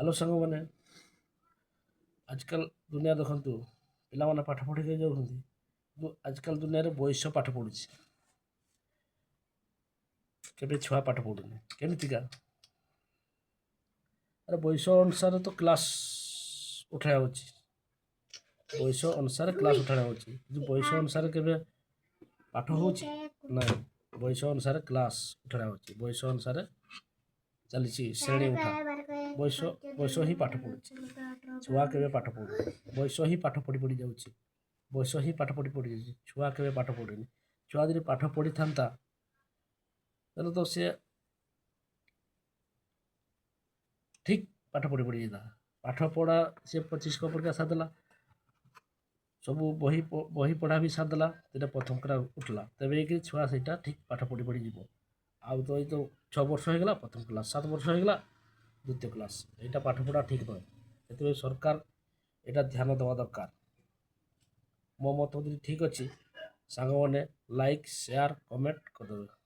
Hello ସାଙ୍ଗମାନେ, ଆଜିକାଲି ଦୁନିଆ ଦେଖନ୍ତୁ ପିଲାମାନେ ପାଠ ପଢ଼ିକି ଯାଉଛନ୍ତି, କିନ୍ତୁ ଆଜିକାଲି ଦୁନିଆରେ ବୟସ ପାଠ ପଢ଼ୁଛି, କେବେ ଛୁଆ ପାଠ ପଢ଼ୁନି। କେମିତିକା ଆରେ ବୟସ ଅନୁସାରେ ତ କ୍ଲାସ୍ ଉଠା ହେଉଛି, ବୟସ ଅନୁସାରେ କ୍ଲାସ୍ ଉଠା ହେଉଛି, କିନ୍ତୁ ବୟସ ଅନୁସାରେ କେବେ ପାଠ ହେଉଛି ନାହିଁ। ବୟସ ଅନୁସାରେ କ୍ଲାସ୍ ଉଠା ହେଉଛି, ବୟସ ଅନୁସାରେ ଚାଲିଛି ଶ୍ରେଣୀ ଉଠା। ବୟସ ବୟସ ହିଁ ପାଠ ପଢ଼ୁଛି, ଛୁଆ କେବେ ପାଠ ପଢ଼ୁନି। ବୟସ ହିଁ ପାଠ ପଢ଼ି ପଢ଼ି ଯାଉଛି, ବୟସ ହିଁ ପାଠ ପଢ଼ି ପଢ଼ି ଯାଉଛି, ଛୁଆ କେବେ ପାଠ ପଢ଼ୁନି। ଛୁଆ ଯଦି ପାଠ ପଢ଼ିଥାନ୍ତା ତାହେଲେ ତ ସେ ଠିକ୍ ପାଠ ପଢ଼ି ପଢ଼ି ଯାଇଥା। ପାଠ ପଢ଼ା ସେ 25 ପରୀକ୍ଷା ସାରିଦେଲା, ସବୁ ବହି ପଢ଼ା ବି ସାରିଦେଲା, ସେଟା ପ୍ରଥମ କ୍ଲାସ୍ ଉଠିଲା, ତେବେ କି ଛୁଆ ସେଇଟା ଠିକ୍ ପାଠ ପଢ଼ି ପଢ଼ି ଯିବ। ଆଉ ତ ଏଇ ତ 6 ବର୍ଷ ହେଇଗଲା ପ୍ରଥମ କ୍ଲାସ୍, 7 ବର୍ଷ ହେଇଗଲା ଦ୍ୱିତୀୟ କ୍ଲାସ୍, ଏଇଟା ପାଠପଢ଼ା ଠିକ୍ ନୁହେଁ। ସେଥିପାଇଁ ସରକାର ଏଇଟା ଧ୍ୟାନ ଦେବା ଦରକାର। ମୋ ମତ ଯଦି ଠିକ୍ ଅଛି, ସାଙ୍ଗମାନେ ଲାଇକ୍ ସେୟାର କମେଣ୍ଟ କରିଦେବେ।